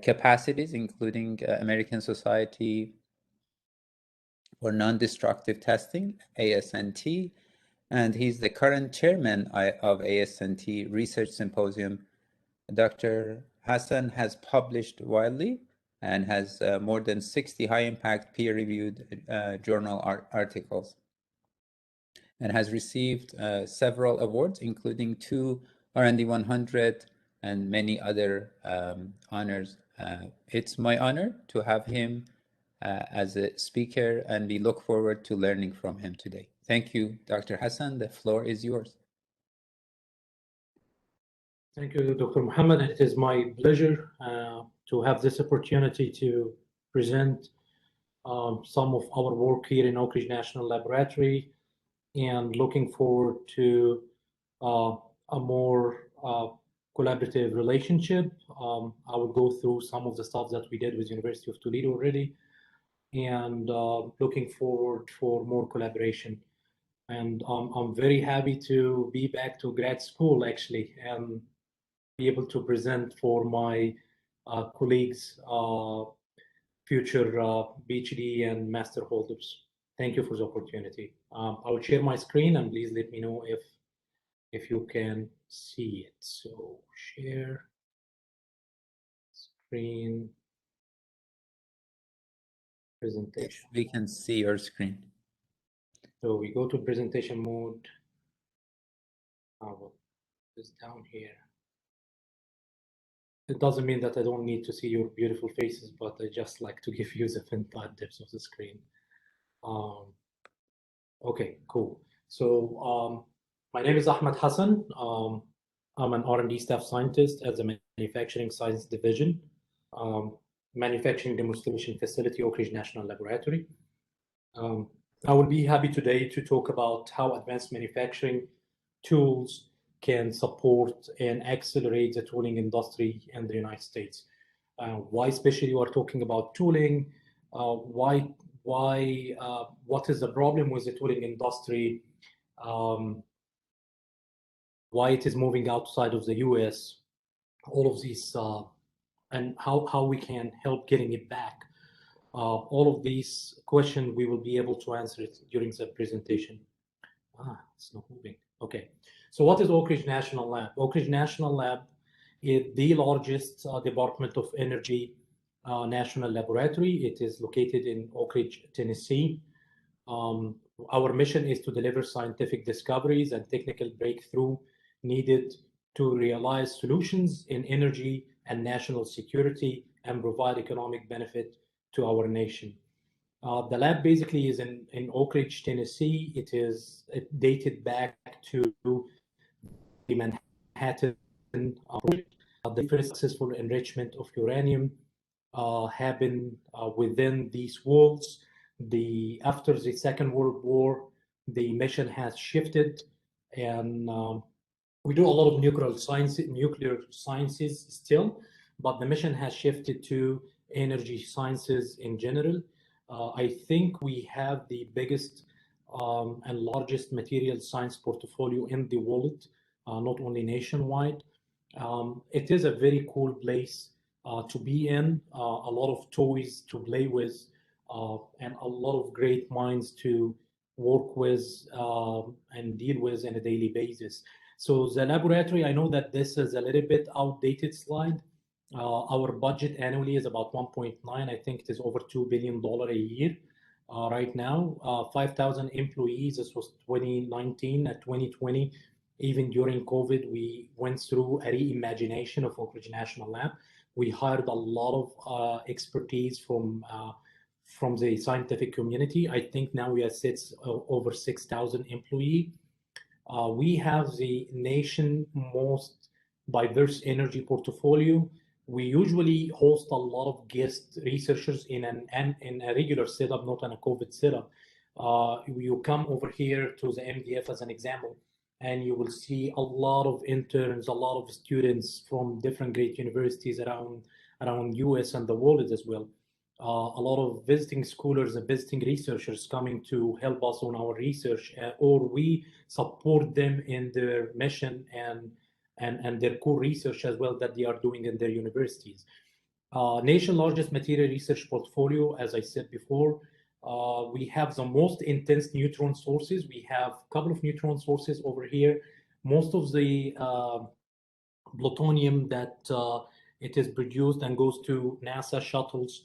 capacities, including American Society for Non-Destructive Testing, ASNT, and he's the current chairman of ASNT Research Symposium. Dr. Hassen has published widely and has more than 60 high-impact peer-reviewed journal articles, and has received several awards, including 2 R&D 100 and many other honors. It's my honor to have him as a speaker, and we look forward to learning from him today. Thank you, Dr. Hassen. The floor is yours. Thank you, Dr. Mohammed. It is my pleasure to have this opportunity to present some of our work here in Oak Ridge National Laboratory, and looking forward to a more collaborative relationship. I will go through some of the stuff that we did with University of Toledo already, and looking forward for more collaboration. And I'm very happy to be back to grad school, actually, and be able to present for my colleagues, future PhD and master holders. Thank you for the opportunity. I will share my screen, and please let me know if you can see it. So share screen presentation. Yes, we can see your screen. So we go to presentation mode. I will put this down here. It doesn't mean that I don't need to see your beautiful faces, but I just like to give you the depth of the screen. Okay, cool. So my name is Ahmed Hassen. I'm an R&D staff scientist at the Manufacturing Science Division, Manufacturing Demonstration Facility, Oak Ridge National Laboratory. I will be happy today to talk about how advanced manufacturing tools can support and accelerate the tooling industry in the United States. Why especially we're talking about tooling, what is the problem with the tooling industry, why it is moving outside of the US, all of these, and how we can help getting it back. All of these questions we will be able to answer it during the presentation. It's not moving. Okay. So what is Oak Ridge National Lab? Oak Ridge National Lab is the largest Department of Energy national laboratory. It is located in Oak Ridge, Tennessee. Our mission is to deliver scientific discoveries and technical breakthrough needed to realize solutions in energy and national security and provide economic benefit to our nation. The lab basically is in Oak Ridge, Tennessee. It dated back to the Manhattan project. The first successful enrichment of uranium happened within these walls. After the Second World War, the mission has shifted, and we do a lot of nuclear sciences still, but the mission has shifted to energy sciences in general. I think we have the biggest and largest material science portfolio in the world, not only nationwide. It is a very cool place to be in, a lot of toys to play with, and a lot of great minds to work with and deal with on a daily basis. So the laboratory, I know that this is a little bit outdated slide. Our budget annually is about 1.9. I think it is over $2 billion a year right now. 5,000 employees. This was 2019. At 2020, even during COVID, we went through a reimagination of Oak Ridge National Lab. We hired a lot of expertise from the scientific community. I think now we are over 6,000 employees. We have the nation's most diverse energy portfolio. We usually host a lot of guest researchers in a regular setup, not in a COVID setup. You come over here to the MDF as an example, and you will see a lot of interns, a lot of students from different great universities around US and the world as well. A lot of visiting scholars and visiting researchers coming to help us on our research, or we support them in their mission and and their core research as well that they are doing in their universities. Nation's largest material research portfolio, as I said before, we have the most intense neutron sources. We have a couple of neutron sources over here. Most of the plutonium that it is produced and goes to NASA shuttles,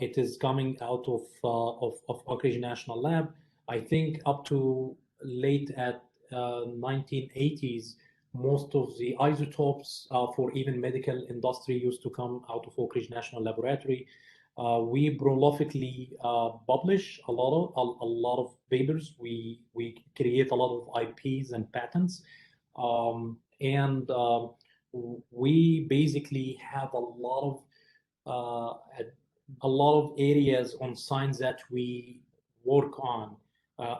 it is coming out of Oak Ridge National Lab. I think up to late at 1980s, most of the isotopes for even medical industry used to come out of Oak Ridge National Laboratory. We prolifically publish a lot of papers. We create a lot of IPs and patents, and we basically have a lot of areas on science that we work on.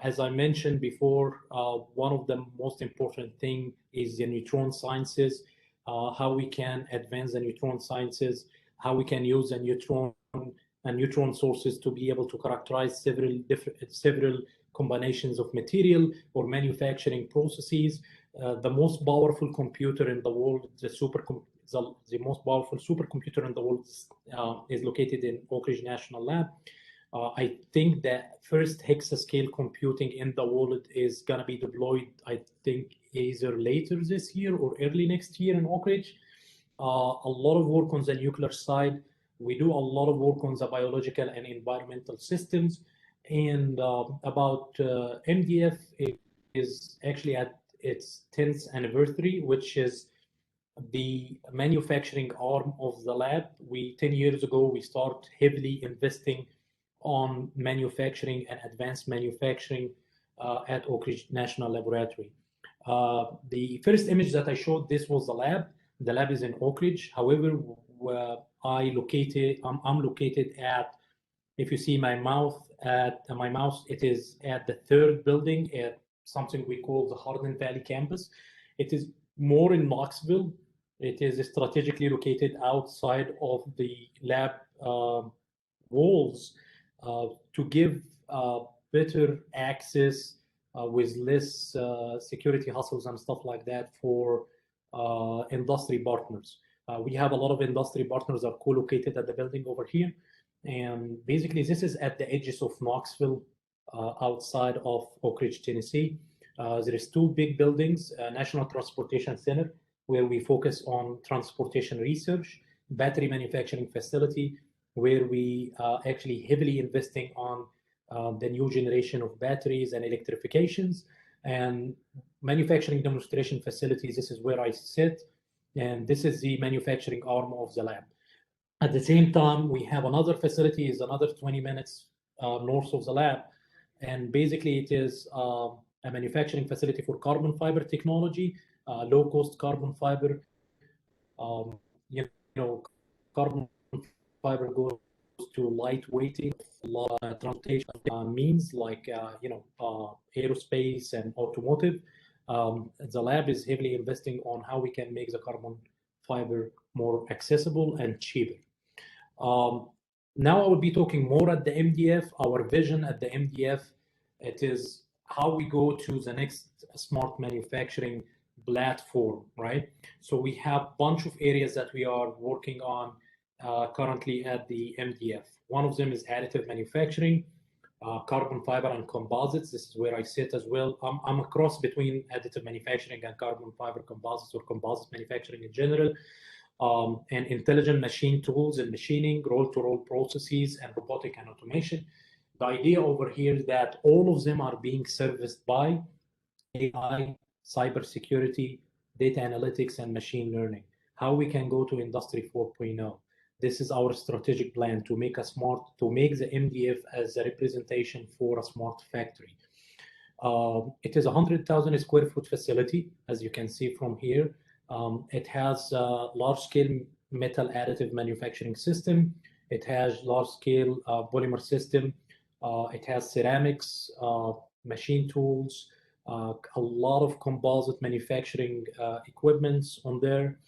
As I mentioned before, one of the most important thing is the neutron sciences, how we can advance the neutron sciences, how we can use the neutron sources to be able to characterize several combinations of material or manufacturing processes. The most powerful computer in the world, the most powerful supercomputer in the world is located in Oak Ridge National Lab. I think the first hexascale computing in the world is going to be deployed, I think, either later this year or early next year in Oak Ridge. A lot of work on the nuclear side. We do a lot of work on the biological and environmental systems. And about MDF, it is actually at its 10th anniversary, which is the manufacturing arm of the lab. 10 years ago, we started heavily investing on manufacturing and advanced manufacturing at Oak Ridge National Laboratory. The first image that I showed, this was the lab. The lab is in Oak Ridge. However, I'm located at, if you see my mouse, it is at the third building at something we call the Hardin Valley campus. It is more in Knoxville. It is strategically located outside of the lab walls to give better access with less security hassles and stuff like that for industry partners. We have a lot of industry partners are co-located at the building over here. And basically, this is at the edges of Knoxville, outside of Oak Ridge, Tennessee. There is two big buildings, National Transportation Center, where we focus on transportation research, battery manufacturing facility, where we are actually heavily investing on the new generation of batteries and electrifications, and manufacturing demonstration facilities. This is where I sit, and this is the manufacturing arm of the lab. At the same time, we have another facility, is another 20 minutes north of the lab, and basically it is a manufacturing facility for carbon fiber technology, low-cost carbon fiber. Carbon fiber goes to lightweighting a lot of transportation means like aerospace and automotive. The lab is heavily investing on how we can make the carbon fiber more accessible and cheaper. Now I will be talking more at the MDF. Our vision at the MDF, it is how we go to the next smart manufacturing platform, right? So we have a bunch of areas that we are working on currently at the MDF. One of them is additive manufacturing, carbon fiber and composites. This is where I sit as well. I'm a cross between additive manufacturing and carbon fiber composites, or composite manufacturing in general, and intelligent machine tools and machining, roll-to-roll processes, and robotic and automation. The idea over here is that all of them are being serviced by AI, cybersecurity, data analytics, and machine learning. How we can go to Industry 4.0. This is our strategic plan to make the MDF as a representation for a smart factory. It is a 100,000 square foot facility, as you can see from here. It has a large-scale metal additive manufacturing system. It has large-scale polymer system. It has ceramics, machine tools, a lot of composite manufacturing equipments on there.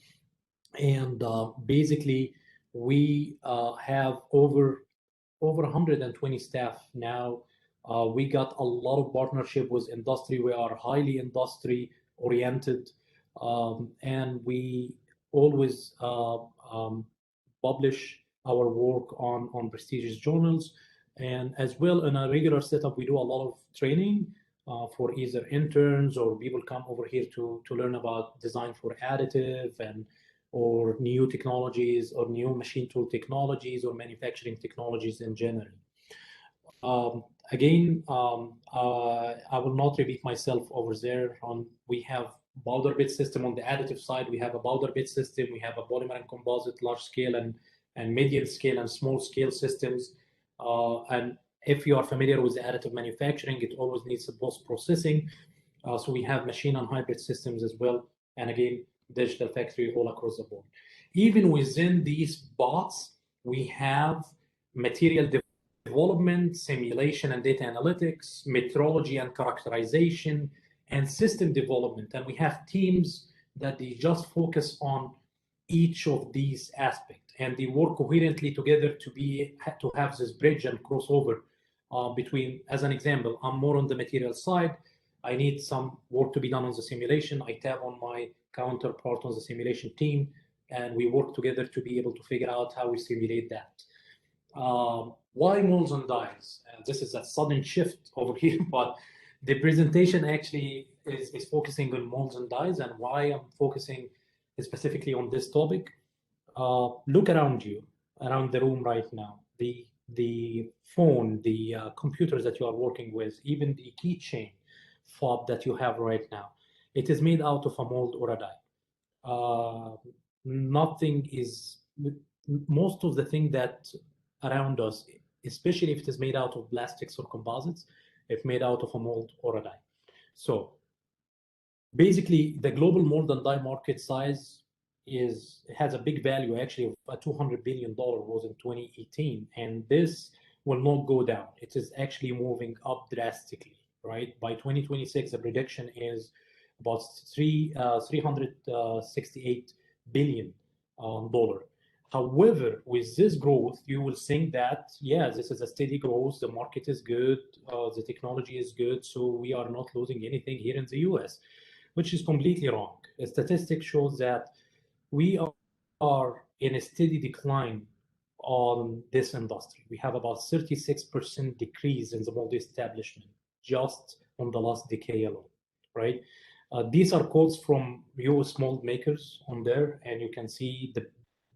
And basically, we have over 120 staff now. We got a lot of partnership with industry. We are highly industry oriented. And we always publish our work on prestigious journals. And as well, in a regular setup, we do a lot of training for either interns or people come over here to learn about design for additive and or new technologies or new machine tool technologies or manufacturing technologies in general. Again, I will not repeat myself over there. We have powder bed system on the additive side. We have a powder bed system. We have a polymer and composite large scale and medium scale and small scale systems. And if you are familiar with the additive manufacturing, it always needs a post processing. So we have machine and hybrid systems as well. And again, digital factory all across the board. Even within these bots, we have material development, simulation and data analytics, metrology and characterization, and system development. And we have teams that they just focus on each of these aspects, and they work coherently together to have this bridge and crossover between. As an example, I'm more on the material side. I need some work to be done on the simulation. I tap on my counterpart on the simulation team, and we work together to be able to figure out how we simulate that. Why molds and dies? This is a sudden shift over here, but the presentation actually is focusing on molds and dies, and why I'm focusing specifically on this topic. Look around you, around the room right now. The phone, the computers that you are working with, even the keychain fob that you have right now, it is made out of a mold or a die. Nothing is, most of the thing that around us, especially if it is made out of plastics or composites, it's made out of a mold or a die. So basically, the global mold and die market size has a big value actually of $200 billion was in 2018, and this will not go down. It is actually moving up drastically, right? By 2026, the prediction is about 368 billion dollar. However, with this growth, you will think that, yeah, this is a steady growth, the market is good, the technology is good, so we are not losing anything here in the US, which is completely wrong. A statistic shows that we are in a steady decline on this industry. We have about 36% decrease in the mold establishment just on the last decade alone, right? These are quotes from US mold makers on there, and you can see the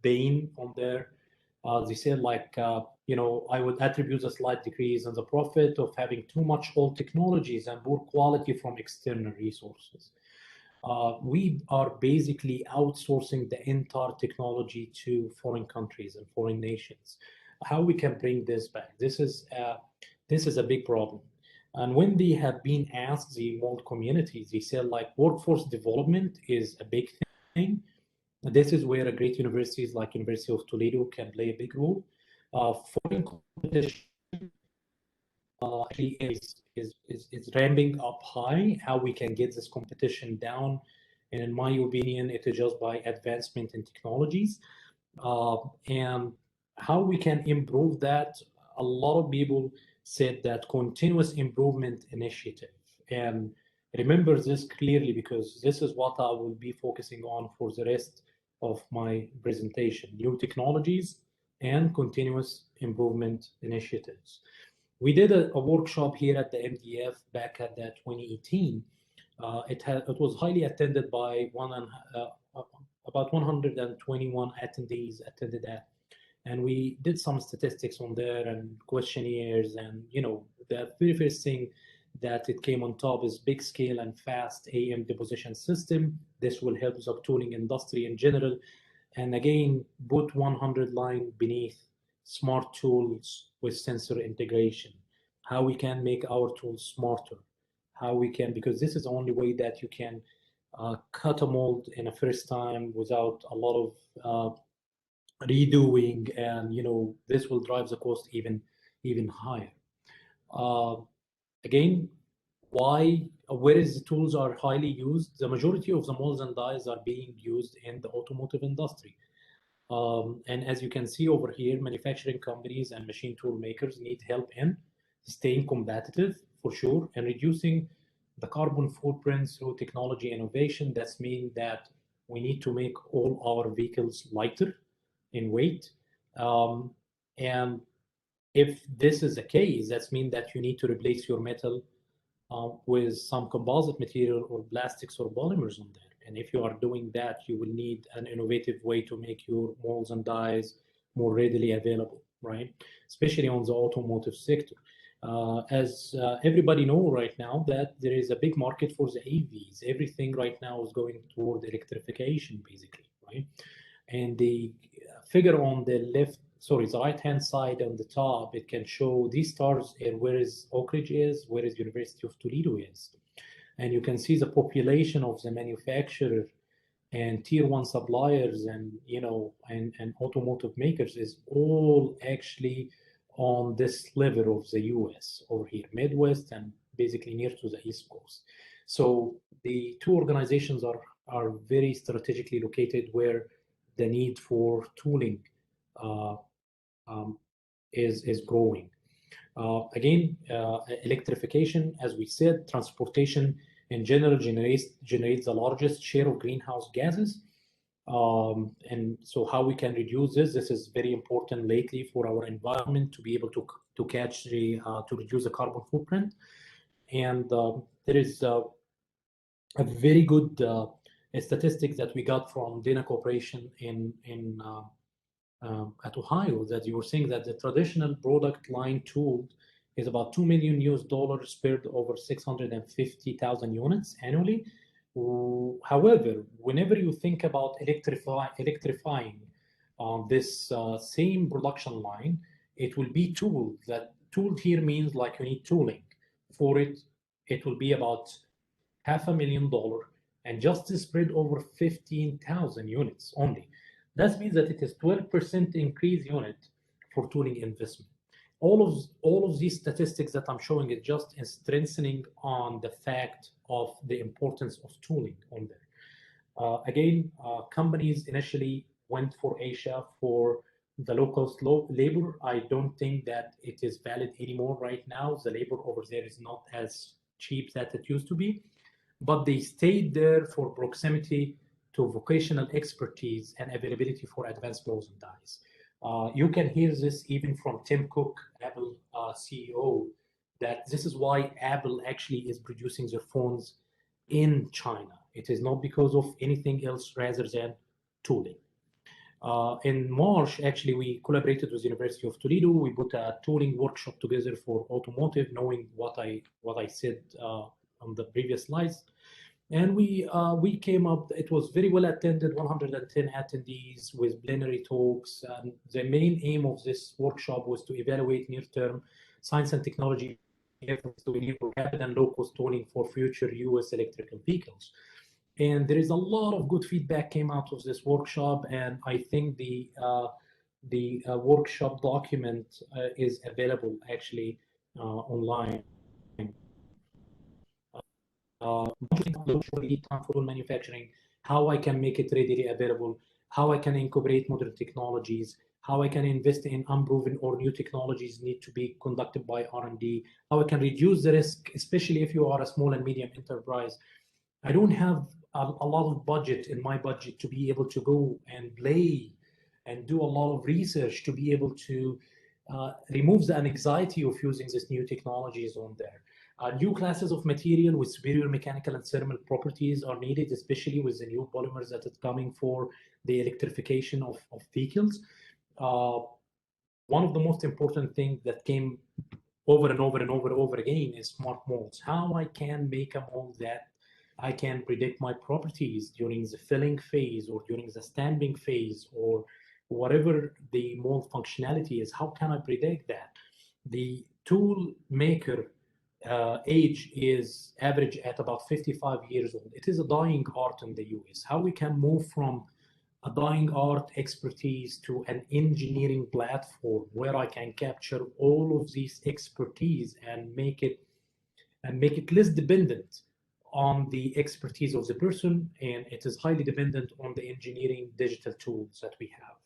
Bain on there. They said like, I would attribute a slight decrease in the profit of having too much old technologies and poor quality from external resources. We are basically outsourcing the entire technology to foreign countries and foreign nations. How we can bring this back? This is a big problem. And when they have been asked, the mold communities, they said like workforce development is a big thing. This is where a great universities like University of Toledo can play a big role. Foreign competition actually is ramping up high. How we can get this competition down, and in my opinion, it is just by advancement in technologies. And how we can improve that, a lot of people said that continuous improvement initiative. And remember this clearly, because this is what I will be focusing on for the rest of my presentation: new technologies and continuous improvement initiatives. We did a workshop here at the MDF back at that 2018. It was highly attended by about 121 attendees attended that, and we did some statistics on there and questionnaires, and the very first thing that it came on top is big scale and fast AM deposition system. This will help the tooling industry in general, and again, put 100 line beneath smart tools with sensor integration. How we can make our tools smarter, how we can, because this is the only way that you can cut a mold in a first time without a lot of redoing, and this will drive the cost even higher. Again, where is the tools are highly used? The majority of the molds and dies are being used in the automotive industry. And as you can see over here, manufacturing companies and machine tool makers need help in staying competitive for sure, and reducing the carbon footprint through technology innovation. That's mean that we need to make all our vehicles lighter in weight. And if this is the case, that means that you need to replace your metal with some composite material or plastics or polymers on there. And if you are doing that, you will need an innovative way to make your molds and dies more readily available, right? Especially on the automotive sector. As everybody know right now that there is a big market for the EVs. Everything right now is going toward electrification, basically, right? And the figure on the left, sorry, the right-hand side on the top, it can show these stars here, where is Oak Ridge is, where is University of Toledo is. And you can see the population of the manufacturer and tier one suppliers and, you know, and automotive makers is all actually on this level of the US over here, Midwest and basically near to the East Coast. So the two organizations are very strategically located where the need for tooling is growing. Again, electrification, as we said, transportation in general generates the largest share of greenhouse gases. And so how we can reduce this is very important lately for our environment to be able to catch the, to reduce the carbon footprint. And there is a very good statistic that we got from Dana Corporation at Ohio, that you were saying that the traditional product line tool is about $2 million spread over 650,000 units annually. However, whenever you think about electrifying this same production line, it will be tooled. That tooled here means like you need tooling for it. It will be about $500,000 and just spread over 15,000 units only. That means that it is 12% increase unit for tooling investment. All of these statistics that I'm showing is just strengthening on the fact of the importance of tooling on there. Again, companies initially went for Asia for the low-cost labor. I don't think that it is valid anymore right now. The labor over there is not as cheap that it used to be, but they stayed there for proximity to vocational expertise and availability for advanced molds and dies. You can hear this even from Tim Cook, Apple CEO, that this is why Apple actually is producing their phones in China. It is not because of anything else rather than tooling. In March, actually, we collaborated with the University of Toledo. We put a tooling workshop together for automotive, knowing what I said on the previous slides. And we came up, it was very well attended, 110 attendees with plenary talks. And the main aim of this workshop was to evaluate near-term science and technology efforts to enable rapid and low-cost tooling for future US electrical vehicles. And there is a lot of good feedback came out of this workshop. And I think the workshop document is available actually online. Lead time for manufacturing, how I can make it readily available, how I can incorporate modern technologies, how I can invest in unproven or new technologies need to be conducted by R&D, how I can reduce the risk, especially if you are a small and medium enterprise. I don't have a lot of budget in my budget to be able to go and play and do a lot of research to be able to remove the anxiety of using these new technologies on there. New classes of material with superior mechanical and thermal properties are needed, especially with the new polymers that are coming for the electrification of vehicles. One of the most important things that came over and over again is smart molds. How I can make a mold that I can predict my properties during the filling phase or during the stamping phase or whatever the mold functionality is. How can I predict that? The tool maker age is average at about 55 years old. It is a dying art in the US. How we can move from a dying art expertise to an engineering platform where I can capture all of these expertise and make it less dependent on the expertise of the person, and it is highly dependent on the engineering digital tools that we have.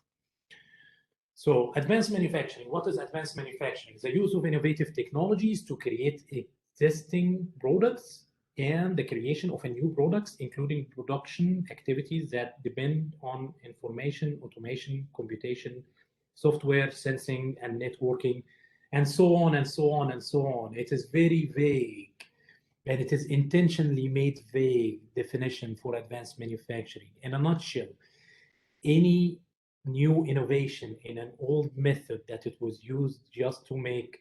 So advanced manufacturing, what is advanced manufacturing? The use of innovative technologies to create existing products and the creation of a new products, including production activities that depend on information, automation, computation, software, sensing, and networking, and so on and so on and so on. It is very vague, and it is intentionally made vague definition for advanced manufacturing. In a nutshell, any new innovation in an old method that it was used just to make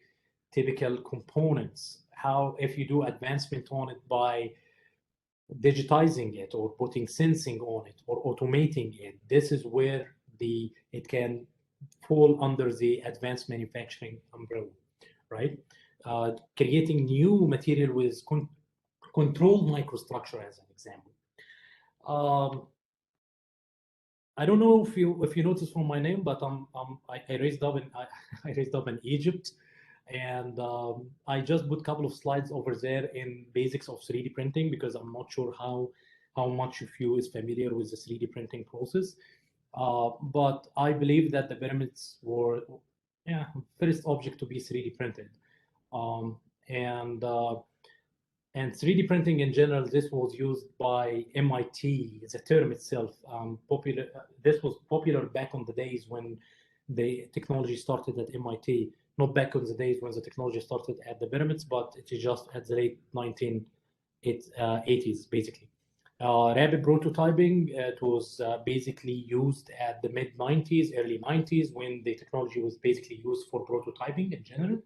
typical components, how if you do advancement on it by digitizing it or putting sensing on it or automating it, this is where it can fall under the advanced manufacturing umbrella, right? Creating new material with controlled microstructure, as an example. I don't know if you noticed from my name, but I raised up in Egypt, and I just put a couple of slides over there in basics of 3D printing, because I'm not sure how much of you is familiar with the 3D printing process. But I believe that the pyramids were first object to be 3D printed, and 3D printing in general, this was used by MIT. The term itself, popular. This was popular back on the days when the technology started at MIT. Not back on the days when the technology started at the pyramids, but it is just at the late 1980s, basically. Rapid prototyping, it was basically used at the mid-90s, early 90s, when the technology was basically used for prototyping in general.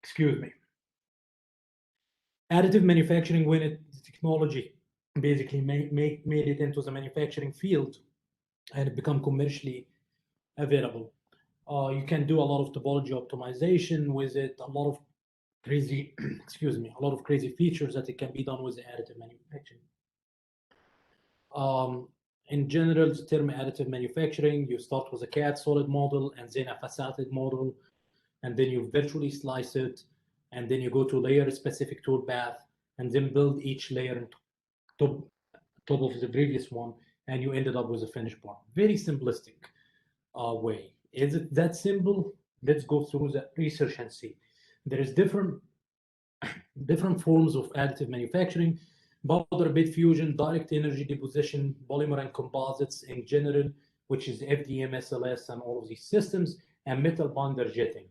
Excuse me. Additive manufacturing, when the technology basically made it into the manufacturing field and it become commercially available. You can do a lot of topology optimization with it, a lot of crazy, excuse me, a lot of crazy features that it can be done with the additive manufacturing. In general, the term additive manufacturing, you start with a CAD solid model and then a faceted model, and then you virtually slice it, and then you go to layer-specific toolpath, and then build each layer on top of the previous one, and you ended up with a finished part. Very simplistic way. Is it that simple? Let's go through the research and see. There is different forms of additive manufacturing: powder bed fusion, direct energy deposition, polymer and composites in general, which is FDM, SLS, and all of these systems, and metal bonder jetting.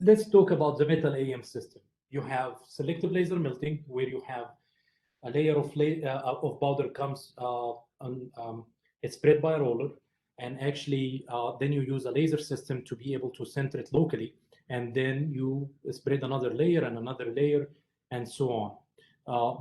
Let's talk about the metal AM system. You have selective laser melting, where you have a layer of powder comes it's spread by a roller, and actually then you use a laser system to be able to center it locally, and then you spread another layer and another layer, and so on.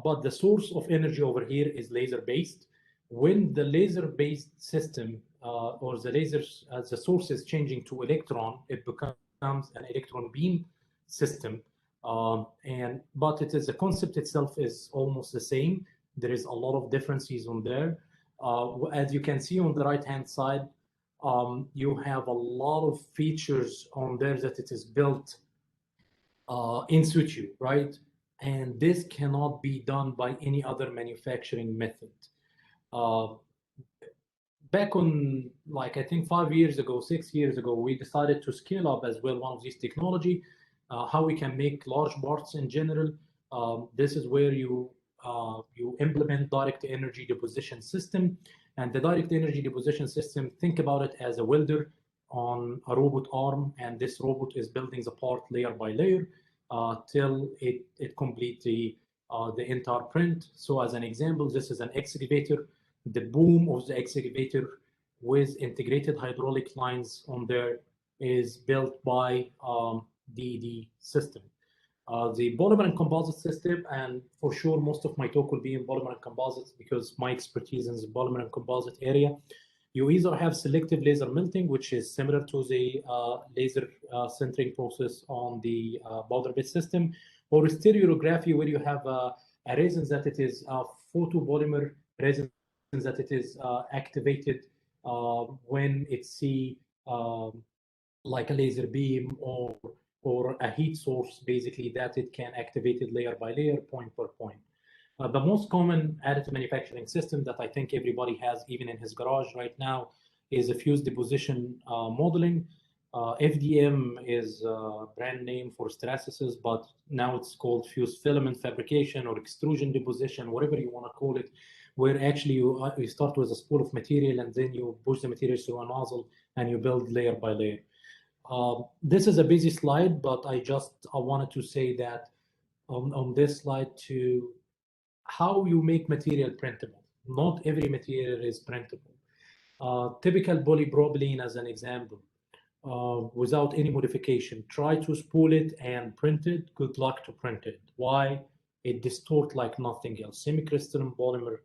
But the source of energy over here is laser-based. When the laser-based system or the lasers, the source is changing to electron, it becomes an electron beam system. But it is the concept itself is almost the same. There is a lot of differences on there. As you can see on the right-hand side, you have a lot of features on there that it is built in situ, right? And this cannot be done by any other manufacturing method. Back on, like, I think 5 years ago, 6 years ago, we decided to scale up as well one of these technology, how we can make large parts in general. This is where you implement direct energy deposition system. And the direct energy deposition system, think about it as a welder on a robot arm, and this robot is building the part layer by layer till it completes the entire print. So as an example, this is an excavator. The boom of the excavator with integrated hydraulic lines on there is built by the system. The polymer and composite system, and for sure most of my talk will be in polymer and composites because my expertise is in the polymer and composite area. You either have selective laser melting, which is similar to the laser sintering process on the powder bed system, or stereolithography, where you have a resin that it is a photopolymer resin that it is activated when it see like a laser beam or a heat source, basically, that it can activate it layer by layer, point per point. The most common additive manufacturing system that I think everybody has, even in his garage right now, is a fused deposition modeling. FDM is a brand name for stratasys, but now it's called fused filament fabrication or extrusion deposition, whatever you want to call it, where actually you start with a spool of material and then you push the material through a nozzle and you build layer by layer. This is a busy slide, but I wanted to say that on this slide to how you make material printable. Not every material is printable. Typical polypropylene as an example, without any modification. Try to spool it and print it. Good luck to print it. Why? It distorts like nothing else. Semi-crystalline polymer,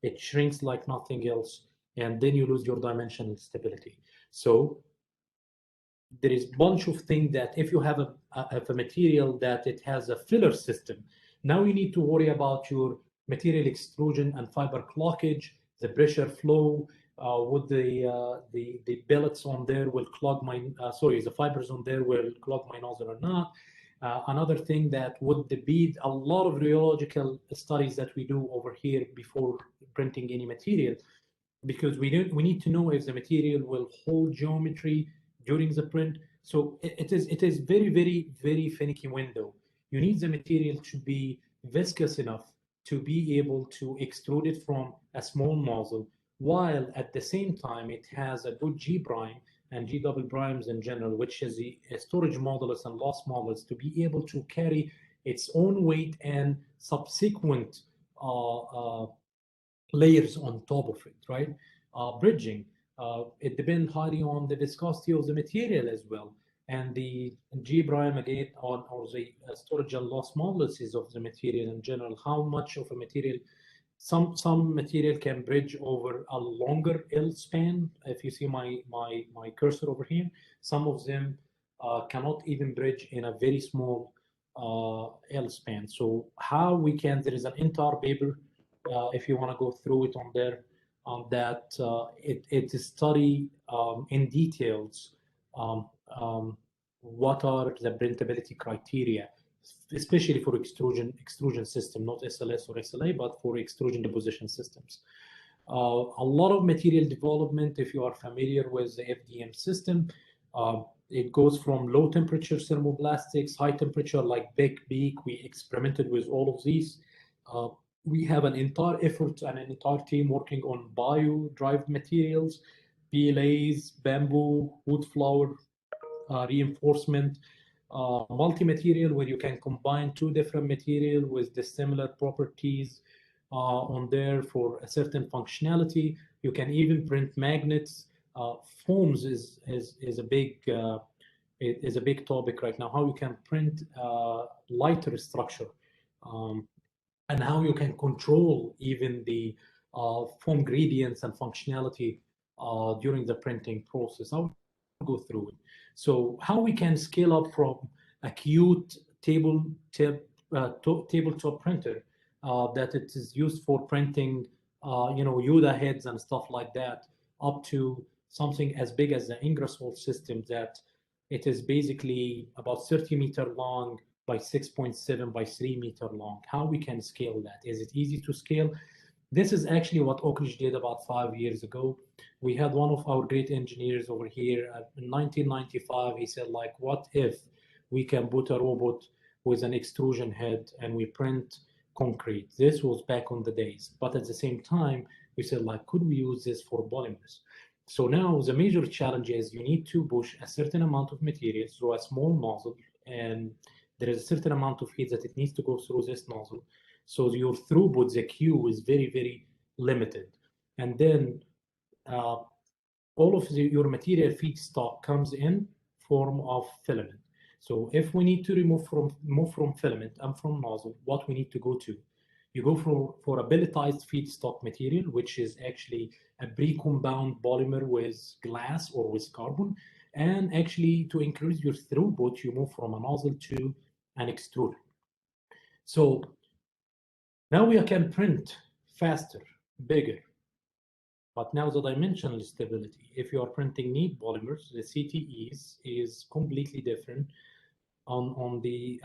it shrinks like nothing else, and then you lose your dimensional stability. So there is a bunch of things that if you have a material that it has a filler system, now you need to worry about your material extrusion and fiber cloggage, the pressure flow, would the billets on there will clog my, the fibers on there will clog my nozzle or not. Another thing that would be a lot of rheological studies that we do over here before printing any material, because we need to know if the material will hold geometry during the print. So it is very finicky window. You need the material to be viscous enough to be able to extrude it from a small nozzle, while at the same time it has a good G prime and G double primes in general, which is the storage modulus and loss modulus, to be able to carry its own weight and subsequent layers on top of it, right? Bridging, it depends highly on the viscosity of the material as well. And the G prime again on or the storage and loss moduluses of the material in general, how much of a material, some material can bridge over a longer L span. If you see my cursor over here, some of them cannot even bridge in a very small L span. So how we can, there is an entire paper, if you want to go through it on there, that it study in details what are the printability criteria, especially for extrusion system, not SLS or SLA, but for extrusion deposition systems. A lot of material development, if you are familiar with the FDM system, it goes from low temperature thermoplastics, high temperature like Big Beak. We experimented with all of these. We have an entire effort and an entire team working on bio-derived materials, PLAs, bamboo, wood flour, reinforcement, multi-material where you can combine two different material with dissimilar properties on there for a certain functionality. You can even print magnets. Foams is a big topic right now. How you can print lighter structure, and how you can control even the foam gradients and functionality during the printing process. I'll go through it. So how we can scale up from a cute tabletop printer that it is used for printing, Yoda heads and stuff like that, up to something as big as the Ingersoll system that it is basically about 30-meter long by 6.7 by 3-meter long. How we can scale that? Is it easy to scale? This is actually what Oak Ridge did about 5 years ago. We had one of our great engineers over here in 1995. He said, like, what if we can put a robot with an extrusion head and we print concrete? This was back on the days. But at the same time, we said, like, could we use this for polymers? So now the major challenge is you need to push a certain amount of material through a small nozzle, and there is a certain amount of heat that it needs to go through this nozzle. So your throughput, the Q, is very limited. And then all of your material feedstock comes in form of filament. So if we need to move from filament and from nozzle, what we need to go to? You go for a pelletized feedstock material, which is actually a pre-compound polymer with glass or with carbon. And actually, to increase your throughput, you move from a nozzle to an extruder. So now we can print faster, bigger, but now the dimensional stability. If you are printing neat polymers, the CTEs is completely different. on the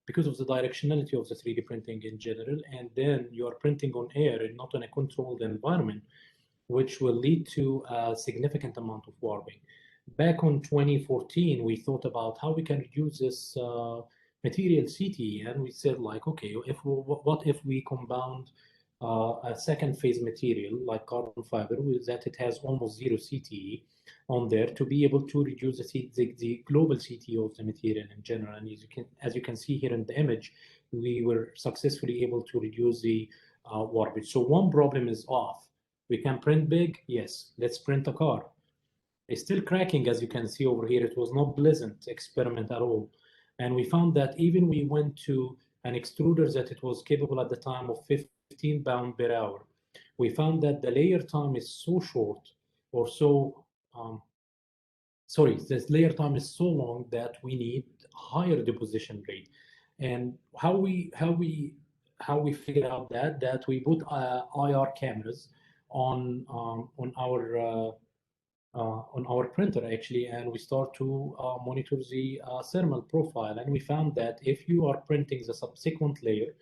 because of the directionality of the 3D printing in general, and then you are printing on air and not in a controlled environment, which will lead to a significant amount of warping. Back on 2014, we thought about how we can reduce this material CTE, and we said like, okay, what if we compound a second phase material like carbon fiber with that it has almost zero CTE on there to be able to reduce the global CTE of the material in general. And as you can see here in the image, we were successfully able to reduce the warpage. So one problem is off. We can print big, yes, let's print a car. It's still cracking, as you can see over here. It was not pleasant experiment at all. And we found that even we went to an extruder that it was capable at the time of 15 pounds per hour. We found that the layer time is so short, or so, this layer time is so long that we need higher deposition rate. And how we figured out that we put IR cameras on our printer actually, and we start to monitor the thermal profile, and we found that if you are printing the subsequent layer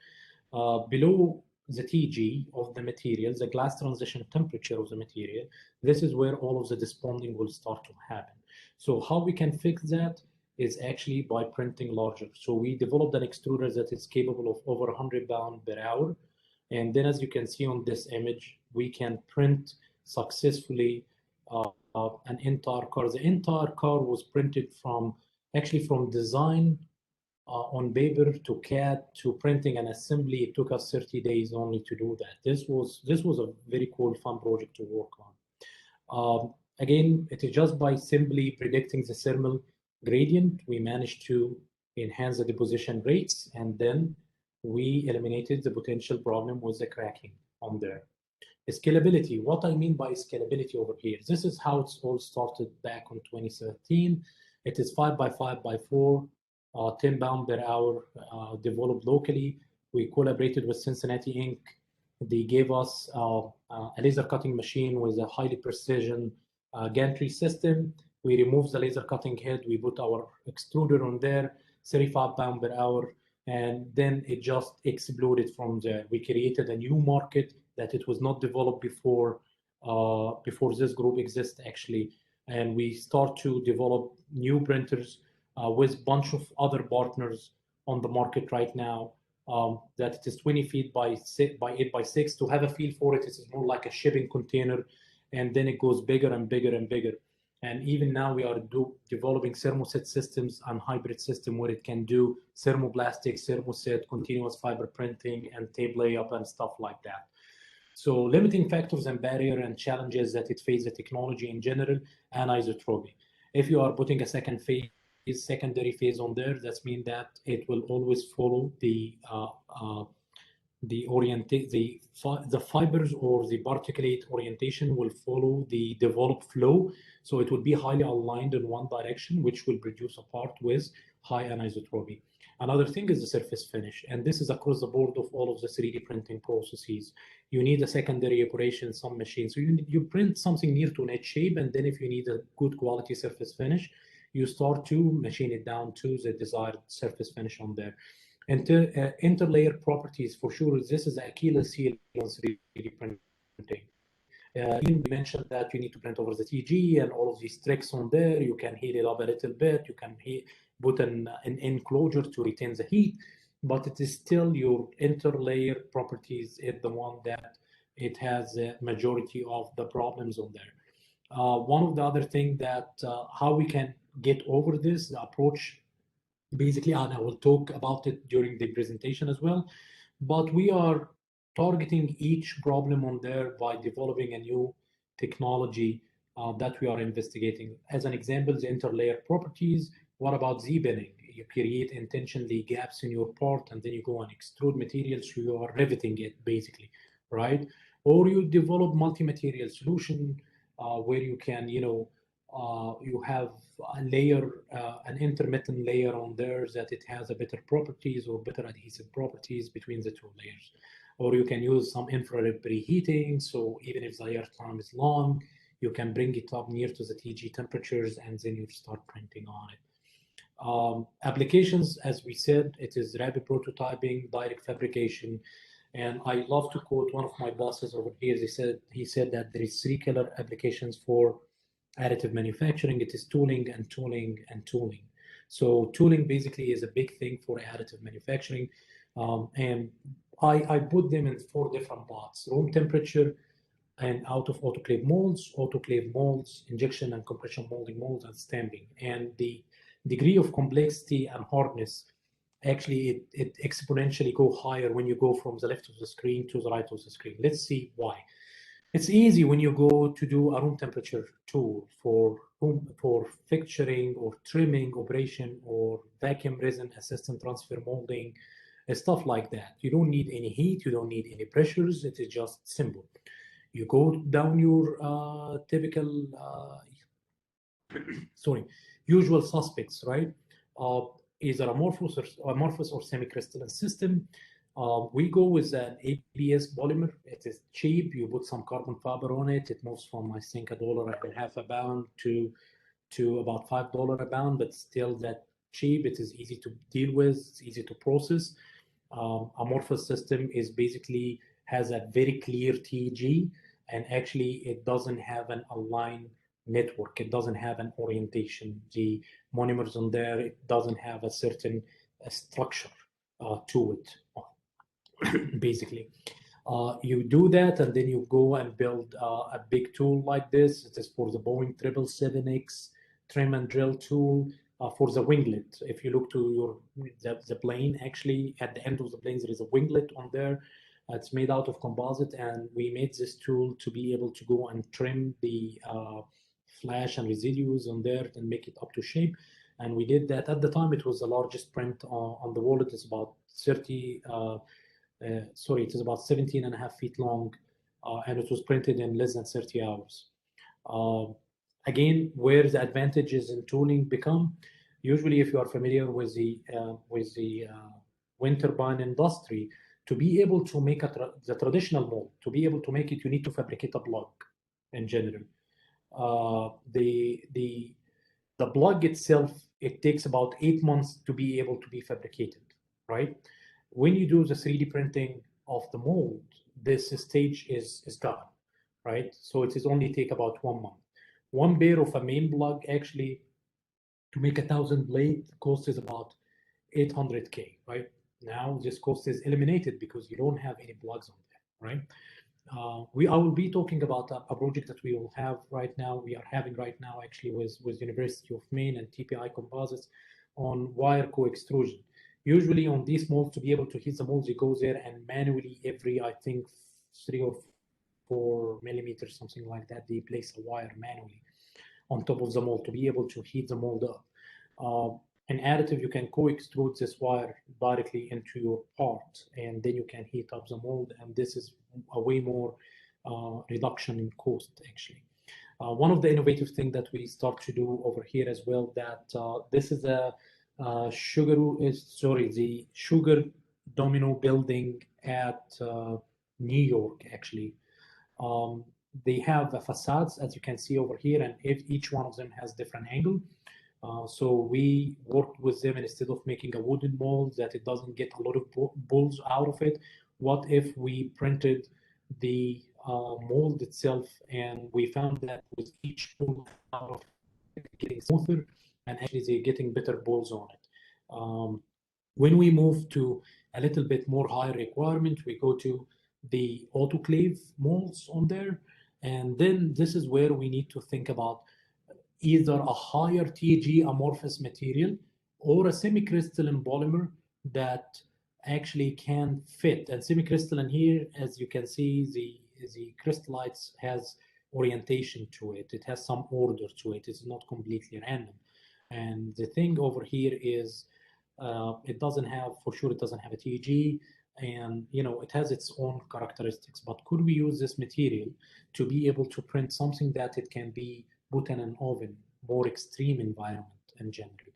below the TG of the material, the glass transition temperature of the material, this is where all of the desponding will start to happen. So how we can fix that is actually by printing larger. So we developed an extruder that is capable of over 100 pounds per hour, and then as you can see on this image, we can print successfully an entire car. The entire car was printed from design on paper to CAD to printing and assembly. It took us 30 days only to do that. This was a very cool, fun project to work on. Again, it is just by simply predicting the thermal gradient, we managed to enhance the deposition rates, and then we eliminated the potential problem with the cracking on there. Scalability, what I mean by scalability over here, this is how it's all started back on 2013. It is 5x5x4, 10 pounds per hour, developed locally. We collaborated with Cincinnati Inc. They gave us a laser cutting machine with a highly precision gantry system. We removed the laser cutting head. We put our extruder on there, 35 pounds per hour, and then it just exploded from there. We created a new market that it was not developed before this group exists actually, and we start to develop new printers with a bunch of other partners on the market right now. That it is 20 feet by 8 by 6. To have a feel for it, it is more like a shipping container, and then it goes bigger and bigger and bigger. And even now we are developing thermoset systems and hybrid system where it can do thermoplastic, thermoset, continuous fiber printing, and tape layup and stuff like that. So limiting factors and barrier and challenges that it faces the technology in general, and isotropy. If you are putting a secondary phase on there, that means that it will always follow the fibers or the particulate orientation will follow the developed flow. So it will be highly aligned in one direction, which will produce a part with high anisotropy. Another thing is the surface finish, and this is across the board of all of the 3D printing processes. You need a secondary operation, some machines. So you print something near to net shape, and then if you need a good quality surface finish, you start to machine it down to the desired surface finish on there. And interlayer properties, for sure, this is the Achilles heel on 3D printing. You mentioned that you need to print over the TG and all of these tricks on there. You can heat it up a little bit. You can put an enclosure to retain the heat, but it is still your interlayer properties is the one that it has the majority of the problems on there. One of the other things that how we can get over this, the approach, basically, and I will talk about it during the presentation as well, but we are targeting each problem on there by developing a new technology that we are investigating. As an example, the interlayer properties. What about Z-binning? You create intentionally gaps in your part, and then you go and extrude materials, so you are riveting it basically, right? Or you develop multi-material solution where you can, you have a layer, an intermittent layer on there that it has a better properties or better adhesive properties between the two layers. Or you can use some infrared preheating, so even if the layer time is long, you can bring it up near to the TG temperatures, and then you start printing on it. Applications, as we said, it is rapid prototyping, direct fabrication. And I love to quote one of my bosses over here. He said that there is three killer applications for additive manufacturing. It is tooling and tooling and tooling. So tooling basically is a big thing for additive manufacturing. And I put them in four different pots: room temperature and out of autoclave molds, injection and compression molding molds, and stamping. And the degree of complexity and hardness, actually it exponentially go higher when you go from the left of the screen to the right of the screen. Let's see why. It's easy when you go to do a room temperature tool for fixturing or trimming operation or vacuum resin assistant transfer molding, stuff like that. You don't need any heat, you don't need any pressures. It is just simple. You go down your typical, usual suspects, right? Either amorphous or semi-crystalline system. We go with an ABS polymer. It is cheap. You put some carbon fiber on it. It moves from, I think, $1.50 a pound to about $5 a pound, but still that cheap. It is easy to deal with. It's easy to process. Amorphous system is basically has a very clear TG, and actually it doesn't have an aligned network. It doesn't have an orientation. The monomers on there, it doesn't have a certain structure to it, basically. You do that, and then you go and build a big tool like this. It is for the Boeing 777X trim and drill tool. For the winglet, if you look to the plane, actually at the end of the plane there is a winglet on there. It's made out of composite, and we made this tool to be able to go and trim the flash and residues on there and make it up to shape. And we did that. At the time, it was the largest print on the world. It's about 17 and a half feet long, and it was printed in less than 30 hours. Again, where the advantages in tooling become, usually if you are familiar with the wind turbine industry, to be able to make the traditional mold, to be able to make it, you need to fabricate a plug in general. The plug itself, it takes about 8 months to be able to be fabricated, right? When you do the 3D printing of the mold, this stage is gone, right? So it is only take about 1 month. One pair of a main plug, actually, to make 1,000 blade cost is about 800K, right? Now this cost is eliminated because you don't have any plugs on there, right? I will be talking about a project that we will have right now. We are having right now actually with University of Maine and TPI Composites on wire co-extrusion. Usually on these molds, to be able to heat the molds, you go there and manually every, I think, 3 or 4 millimeters, something like that, they place a wire manually on top of the mold to be able to heat the mold up. In additive, you can co-extrude this wire directly into your part, and then you can heat up the mold, and this is a way more reduction in cost, actually. One of the innovative things that we start to do over here as well, that this is the sugar domino building at New York, actually. They have the facades, as you can see over here, and each one of them has different angle. So we worked with them, and instead of making a wooden mold that it doesn't get a lot of bulls out of it, what if we printed the mold itself, and we found that with each mold out of it getting smoother, and actually they're getting better balls on it. When we move to a little bit more higher requirement, we go to the autoclave molds on there. And then this is where we need to think about either a higher TG amorphous material or a semi-crystalline polymer that actually can fit. And semi-crystalline here, as you can see, the crystallites has orientation to it. It has some order to it. It's not completely random. And the thing over here is it doesn't have, for sure, it doesn't have a TG, and it has its own characteristics. But could we use this material to be able to print something that it can be put in an oven, more extreme environment in general?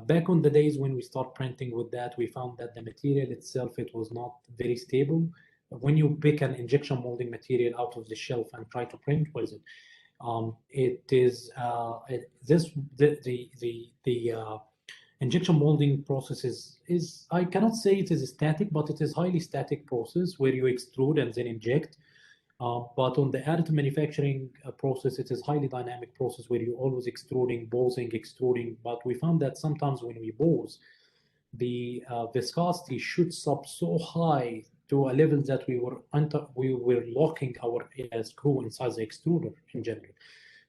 Back on the days when we start printing with that, we found that the material itself, it was not very stable. When you pick an injection molding material out of the shelf and try to print with it, it is the Injection molding process is, I cannot say it is static, but it is highly static process where you extrude and then inject. But on the additive manufacturing process, it is highly dynamic process where you're always extruding, bolting, extruding. But we found that sometimes when we bose, the viscosity shoots up so high to a level that we were locking our screw inside the extruder in general.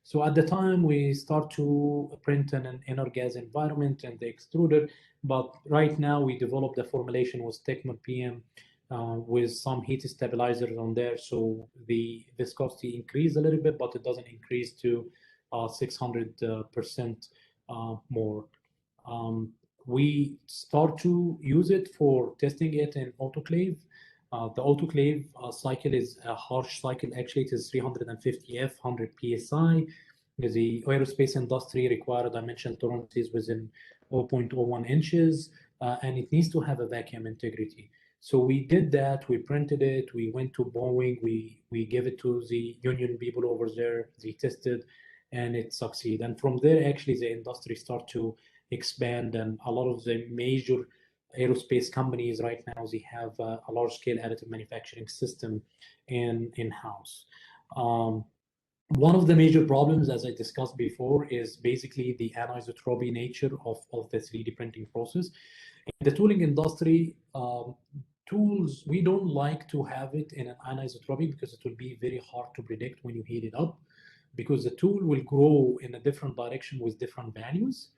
So at the time, we start to print in an inner gas environment and the extruder. But right now, we developed a formulation with Techno PM with some heat stabilizers on there. So the viscosity increase a little bit, but it doesn't increase to 600% more. We start to use it for testing it in autoclave. The autoclave cycle is a harsh cycle. Actually, it is 350 F, 100 PSI. The aerospace industry require dimension tolerances within 0.01 inches, and it needs to have a vacuum integrity. So we did that. We printed it. We went to Boeing. We gave it to the union people over there. They tested, and it succeeded. And from there, actually, the industry start to expand, and a lot of the major aerospace companies right now, they have a large-scale additive manufacturing system in-house. One of the major problems, as I discussed before, is basically the anisotropy nature of the 3D printing process. In the tooling industry, tools, we don't like to have it in an anisotropy because it will be very hard to predict when you heat it up, because the tool will grow in a different direction with different values.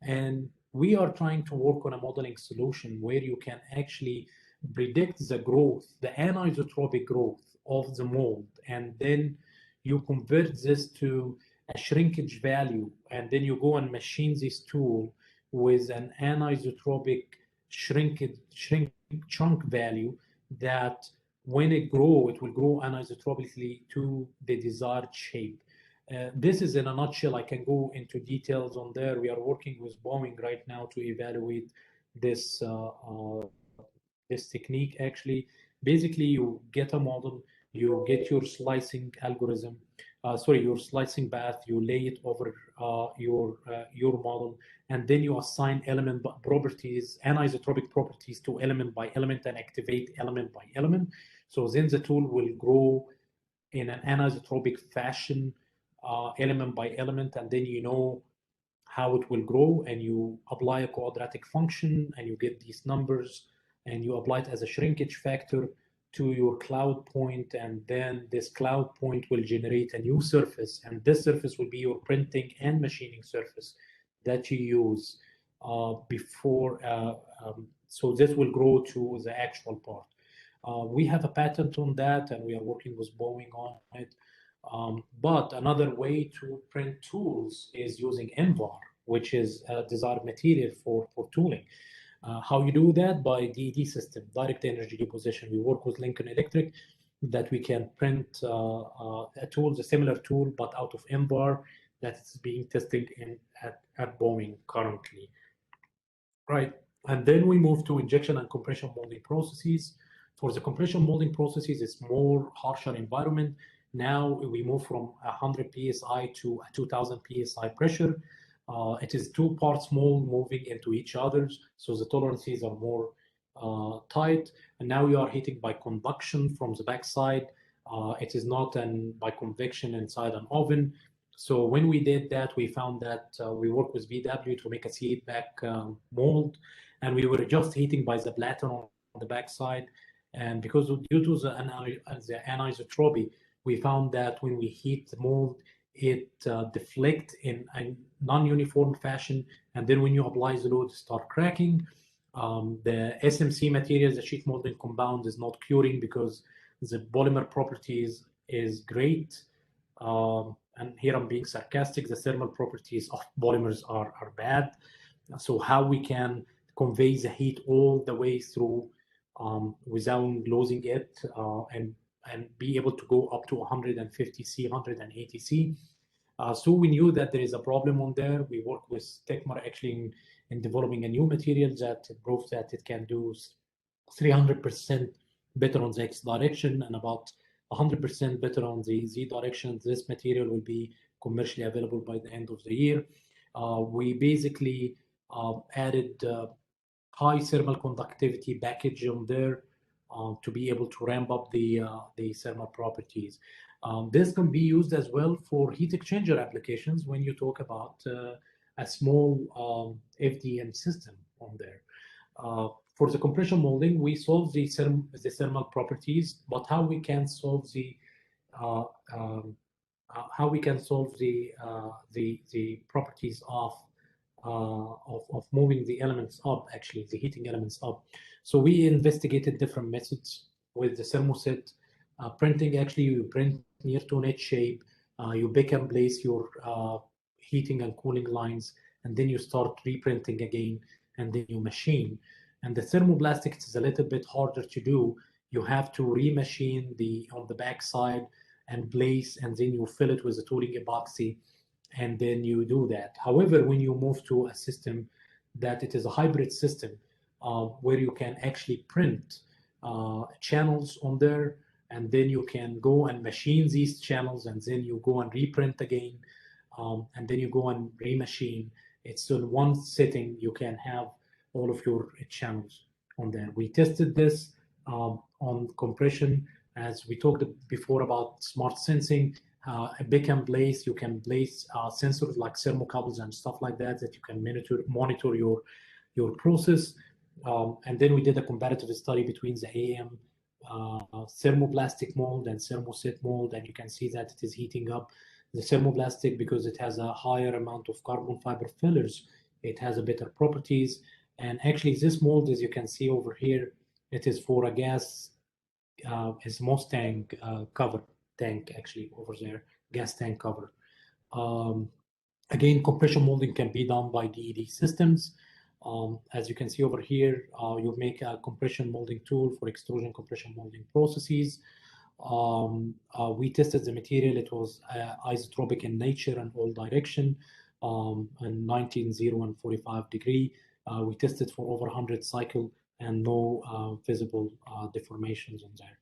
And we are trying to work on a modeling solution where you can actually predict the growth, the anisotropic growth of the mold, and then you convert this to a shrinkage value, and then you go and machine this tool with an anisotropic shrink chunk value that when it grow, it will grow anisotropically to the desired shape. This is in a nutshell. I can go into details on there. We are working with Boeing right now to evaluate this this technique. Actually, basically, you get a model, you get your slicing algorithm, your slicing path, you lay it over your model, and then you assign element properties, anisotropic properties to element by element and activate element by element. So then the tool will grow in an anisotropic fashion, element by element, and then you know how it will grow, and you apply a quadratic function and you get these numbers, and you apply it as a shrinkage factor to your cloud point, and then this cloud point will generate a new surface, and this surface will be your printing and machining surface that you use before. So this will grow to the actual part. We have a patent on that, and we are working with Boeing on it. But another way to print tools is using MVAR, which is a desired material for tooling. How you do that? By DED system, direct energy deposition. We work with Lincoln Electric that we can print a tool, a similar tool, but out of MVAR that's being tested at Boeing currently. Right, and then we move to injection and compression molding processes. For the compression molding processes, it's more harsher environment. Now we move from 100 psi to a 2000 psi pressure. It is two parts mold moving into each other, so the tolerances are more tight. And now we are heating by conduction from the backside. It is not by convection inside an oven. So when we did that, we found that we worked with VW to make a seed back mold, and we were just heating by the platen on the backside. And because due to the anisotropy, we found that when we heat the mold, it deflects in a non-uniform fashion, and then when you apply the load, start cracking. The SMC material, the sheet molding compound, is not curing because the polymer properties is great. And here I'm being sarcastic, the thermal properties of polymers are bad. So how we can convey the heat all the way through without losing it and be able to go up to 150 C, 180 C. So we knew that there is a problem on there. We worked with Tecmar actually in developing a new material that proves that it can do 300% better on the X direction and about 100% better on the Z direction. This material will be commercially available by the end of the year. We basically added high thermal conductivity package on there to be able to ramp up the thermal properties. This can be used as well for heat exchanger applications when you talk about a small FDM system on there. For the compression molding, we solve the thermal properties, but how we can solve the properties of moving the elements up, actually the heating elements up. So we investigated different methods with the thermoset printing. Actually, you print near to net shape, you pick and place your heating and cooling lines, and then you start reprinting again, and then you machine. And the thermoplastic is a little bit harder to do. You have to remachine on the back side and place, and then you fill it with a tooling epoxy, and then you do that. However, when you move to a system that it is a hybrid system, where you can actually print channels on there, and then you can go and machine these channels, and then you go and reprint again, and then you go and remachine. It's in one setting. You can have all of your channels on there. We tested this on compression, as we talked before about smart sensing. A pick and place, you can place sensors like thermocouples and stuff like that you can monitor your process. And then we did a comparative study between the AM thermoplastic mold and thermoset mold, and you can see that it is heating up. The thermoplastic, because it has a higher amount of carbon fiber fillers, it has a better properties. And actually this mold, as you can see over here, it is for a gas, it's Mustang cover tank, actually over there, gas tank cover. Again, compression molding can be done by DED systems. As you can see over here, you make a compression molding tool for extrusion compression molding processes. We tested the material. It was isotropic in nature and all direction, and 19, 0, and 45 degree. We tested for over 100 cycle and no visible deformations on there.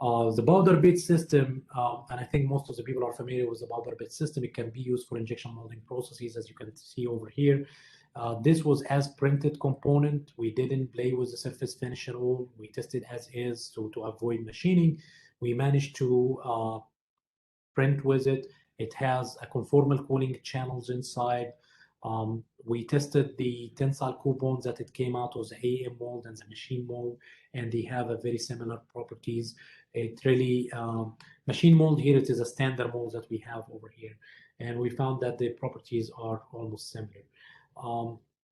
The powder bed system, and I think most of the people are familiar with the powder bed system. It can be used for injection molding processes, as you can see over here. This was as printed component. We didn't play with the surface finish at all. We tested as is to avoid machining. We managed to print with it. It has a conformal cooling channels inside. We tested the tensile coupons that it came out of the AM mold and the machine mold, and they have a very similar properties. It really, machine mold here, it is a standard mold that we have over here. And we found that the properties are almost similar.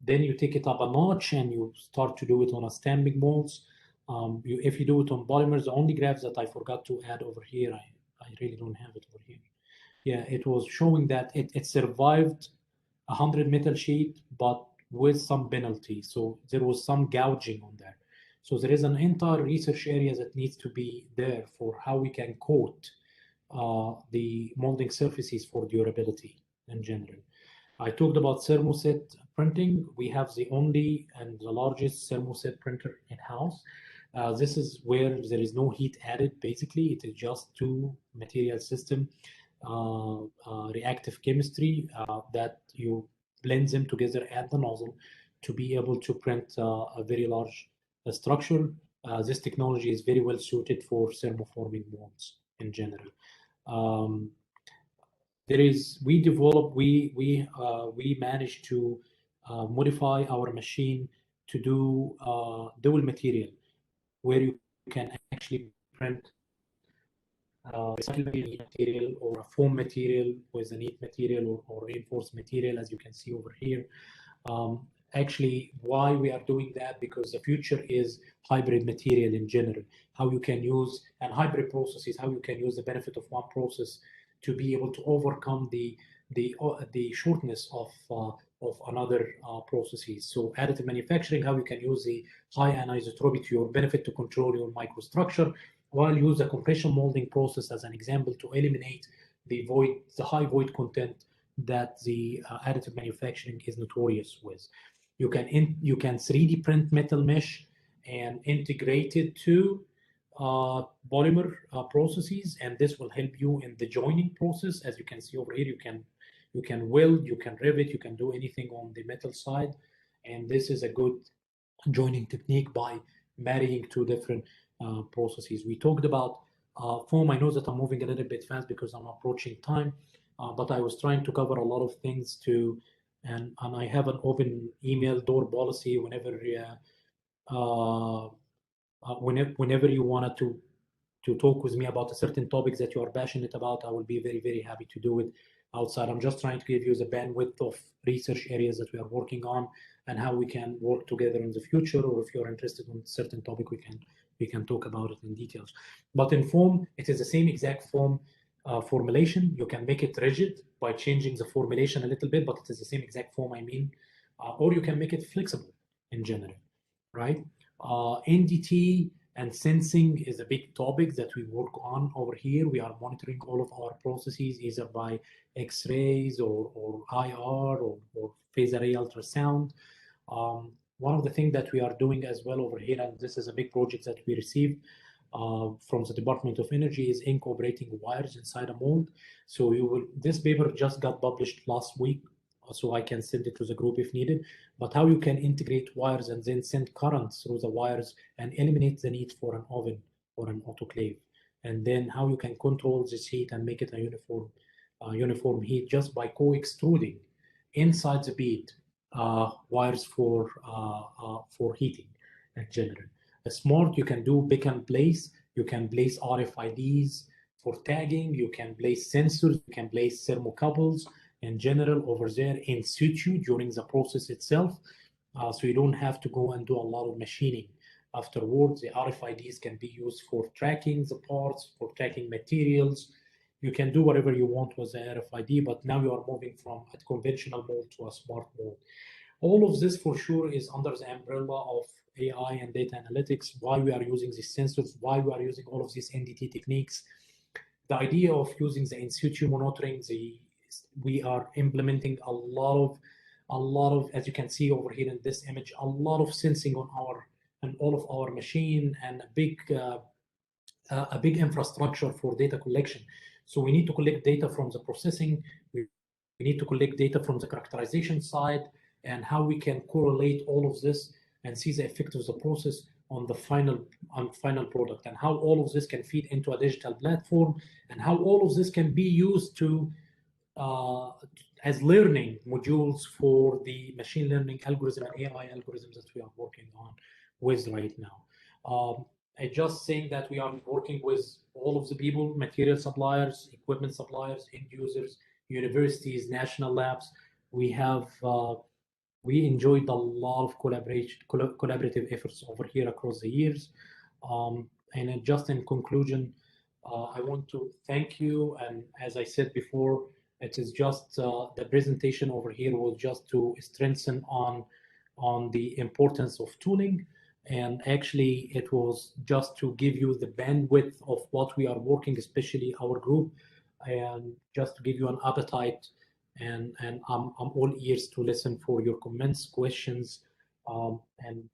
Then you take it up a notch and you start to do it on a stamping molds. If you do it on polymers, the only graphs that I forgot to add over here, I really don't have it over here. Yeah, it was showing that it survived 100 metal sheet, but with some penalty. So there was some gouging on there. So there is an entire research area that needs to be there for how we can coat the molding surfaces for durability in general. I talked about thermoset printing. We have the only and the largest thermoset printer in-house. This is where there is no heat added. Basically, it is just two material system, reactive chemistry that you blend them together at the nozzle to be able to print a very large structure. This technology is very well suited for thermoforming molds in general. We managed to modify our machine to do dual material, where you can actually print recyclable material or a foam material with a neat material or reinforced material, as you can see over here. Actually, why we are doing that? Because the future is hybrid material in general. How you can use, and hybrid processes, how you can use the benefit of one process to be able to overcome the shortness of another processes. So additive manufacturing, how you can use the high anisotropy to your benefit to control your microstructure, while use a compression molding process as an example to eliminate the high void content that the additive manufacturing is notorious with. You can 3D print metal mesh and integrate it to polymer processes, and this will help you in the joining process. As you can see over here, you can weld, you can rivet, you can do anything on the metal side, And this is a good joining technique by marrying two different processes. We talked about foam. I know that I'm moving a little bit fast because I'm approaching time, but I was trying to cover a lot of things too. And I have an open email door policy whenever you wanted to talk with me about a certain topics that you are passionate about, I will be very, very happy to do it outside. I'm just trying to give you the bandwidth of research areas that we are working on and how we can work together in the future, or if you're interested in a certain topic, we can talk about it in details. But in foam, it is the same exact foam formulation. You can make it rigid by changing the formulation a little bit, but it is the same exact foam, I mean, or you can make it flexible in general, right? NDT and sensing is a big topic that we work on over here. We are monitoring all of our processes either by X-rays or IR or phase array ultrasound. One of the things that we are doing as well over here, and this is a big project that we received from the Department of Energy, is incorporating wires inside a mold. So this paper just got published last week, so I can send it to the group if needed. But how you can integrate wires and then send current through the wires and eliminate the need for an oven or an autoclave. And then how you can control this heat and make it a uniform heat just by co-extruding inside the bead wires for heating in general. Smart, you can do pick and place. You can place RFIDs for tagging. You can place sensors. You can place thermocouples in general over there in situ during the process itself. So you don't have to go and do a lot of machining afterwards. The RFIDs can be used for tracking the parts, for tracking materials. You can do whatever you want with the RFID, but now you are moving from a conventional mode to a smart mode. All of this for sure is under the umbrella of AI and data analytics, why we are using these sensors, why we are using all of these NDT techniques. The idea of using the in situ monitoring, we are implementing a lot of, as you can see over here in this image, a lot of sensing on all of our machine, and a big infrastructure for data collection. So we need to collect data from the processing, we need to collect data from the characterization side, and how we can correlate all of this and see the effect of the process on the final product, and how all of this can feed into a digital platform, and how all of this can be used to as learning modules for the machine learning algorithm and AI algorithms that we are working on with right now. I just saying that we are working with all of the people, material suppliers, equipment suppliers, end users, universities, national labs. We enjoyed a lot of collaborative efforts over here across the years. And just in conclusion, I want to thank you. And as I said before, it is just the presentation over here was just to strengthen on the importance of tooling. And actually, it was just to give you the bandwidth of what we are working, especially our group, and just to give you an appetite. And I'm all ears to listen for your comments, questions, and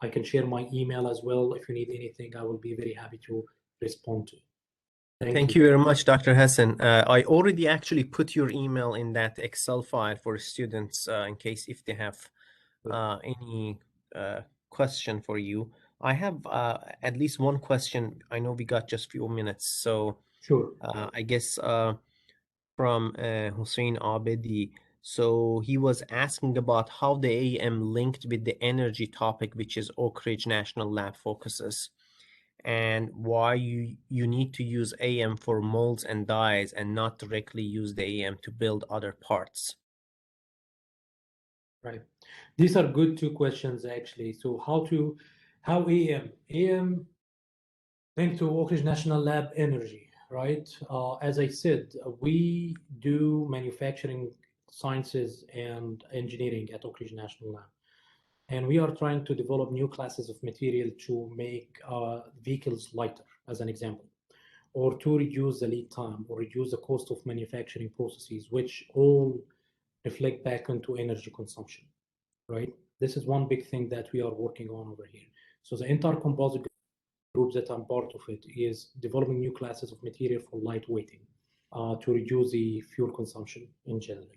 I can share my email as well. If you need anything, I will be very happy to respond to. Thank you very much, Dr. Hassen. I already actually put your email in that Excel file for students in case if they have any question for you. I have at least one question. I know we got just a few minutes, so sure. I guess from Hussein Abedi. So he was asking about how the AM linked with the energy topic, which is Oak Ridge National Lab focuses, and why you need to use AM for molds and dyes and not directly use the AM to build other parts. Right. These are good two questions, actually. So how AM linked to Oak Ridge National Lab energy, right? As I said, we do manufacturing sciences and engineering at Oak Ridge National Lab. And we are trying to develop new classes of material to make vehicles lighter, as an example, or to reduce the lead time or reduce the cost of manufacturing processes, which all reflect back into energy consumption, right? This is one big thing that we are working on over here. So the entire composite group that I'm part of it is developing new classes of material for lightweighting to reduce the fuel consumption in general.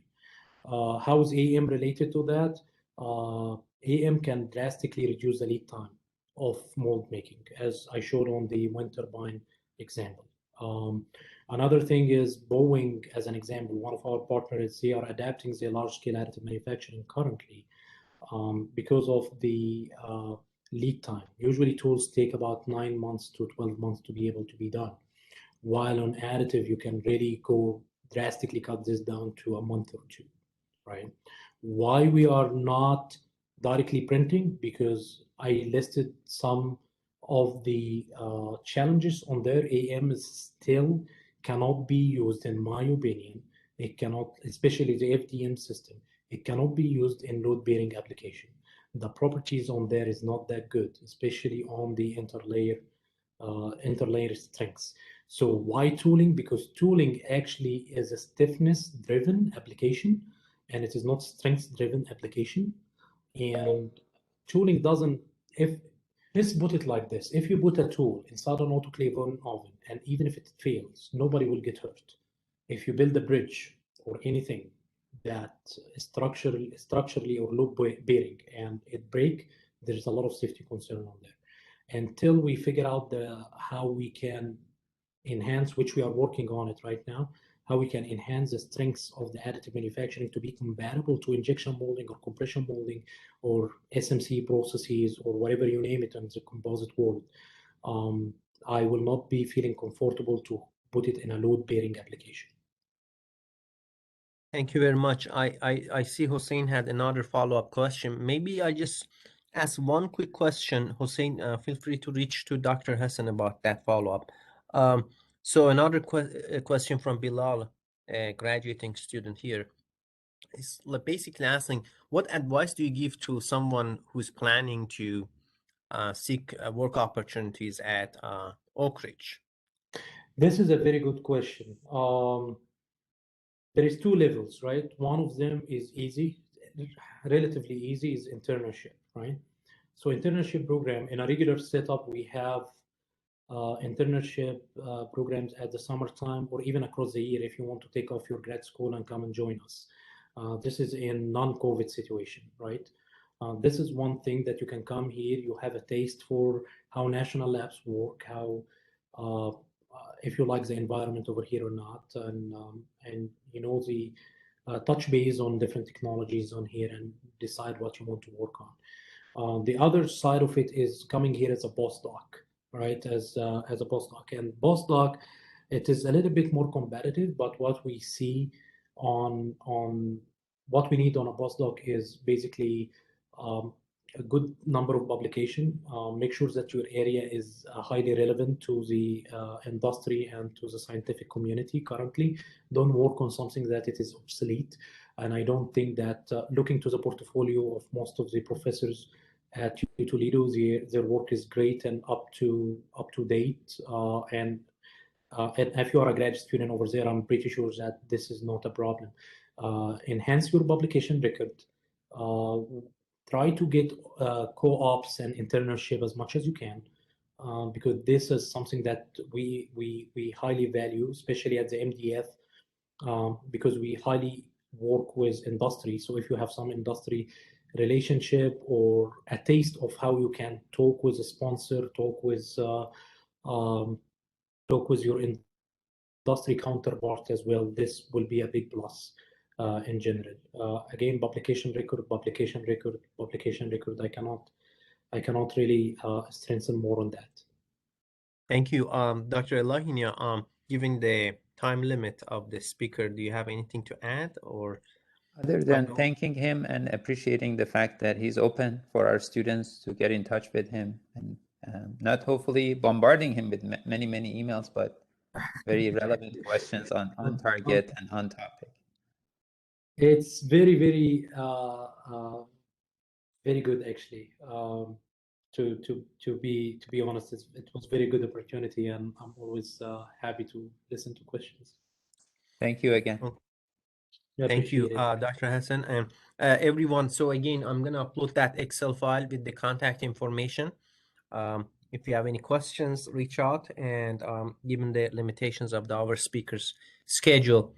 How is AM related to that? AM can drastically reduce the lead time of mold making, as I showed on the wind turbine example. Another thing is Boeing, as an example, one of our partners, they are adapting their large-scale additive manufacturing currently because of the lead time. Usually tools take about 9 months to 12 months to be able to be done. While on additive, you can really go drastically cut this down to a month or two, right? Why we are not directly printing? Because I listed some of the challenges on there. AM is still cannot be used, in my opinion. It cannot, especially the FDM system, it cannot be used in load-bearing application. The properties on there is not that good, especially on the interlayer strengths. So why tooling? Because tooling actually is a stiffness-driven application, and it is not strength-driven application. And tooling doesn't, if let's put it like this, if you put a tool inside an autoclave or an oven, and even if it fails, nobody will get hurt. If you build a bridge or anything that is structurally or load bearing and it break, there's a lot of safety concern on there. Until we figure out how we can enhance, which we are working on it right now, how we can enhance the strengths of the additive manufacturing to be compatible to injection molding or compression molding or SMC processes or whatever you name it in the composite world. I will not be feeling comfortable to put it in a load-bearing application. Thank you very much. I see Hussein had another follow-up question. Maybe I just ask one quick question. Hussein, feel free to reach to Dr. Hassen about that follow-up. So another question from Bilal, a graduating student here, is basically asking, what advice do you give to someone who's planning to seek work opportunities at Oak Ridge? This is a very good question. There is two levels, right? One of them is easy, relatively easy, is internship, right? So internship program in a regular setup, we have internship programs at the summertime or even across the year if you want to take off your grad school and come and join us. This is in non-COVID situation, right? This is one thing that you can come here, you have a taste for how national labs work, how if you like the environment over here or not, and you know the touch base on different technologies on here and decide what you want to work on. The other side of it is coming here as a postdoc, right? As a postdoc, and postdoc, it is a little bit more competitive. But what we see on what we need on a postdoc is basically a good number of publication. Make sure that your area is highly relevant to the industry and to the scientific community currently. Don't work on something that it is obsolete. And I don't think that looking to the portfolio of most of the professors at Toledo, their work is great and up to date. And if you are a grad student over there, I'm pretty sure that this is not a problem. Enhance your publication record. Try to get co-ops and internship as much as you can, because this is something that we highly value, especially at the MDF, because we highly work with industry. So if you have some industry relationship or a taste of how you can talk with a sponsor, talk with your industry counterpart as well, this will be a big plus in general. Again, publication record. I cannot really strengthen more on that. Thank you, Dr. Elahinia. Given the time limit of the speaker, do you have anything to add, or? Other than thanking him and appreciating the fact that he's open for our students to get in touch with him, and not hopefully bombarding him with many emails, but very relevant questions on target and on topic. It's very good actually. To be honest, it was very good opportunity, and I'm always happy to listen to questions. Thank you again. Thank you, Dr. Hassen, and everyone. So again, I'm gonna upload that Excel file with the contact information. If you have any questions, reach out. And given the limitations of our speakers' schedule,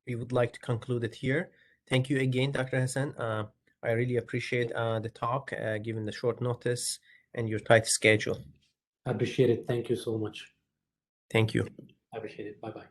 we would like to conclude it here. Thank you again, Dr. Hassen. I really appreciate the talk, given the short notice and your tight schedule. I appreciate it. Thank you so much. Thank you. I appreciate it. Bye-bye.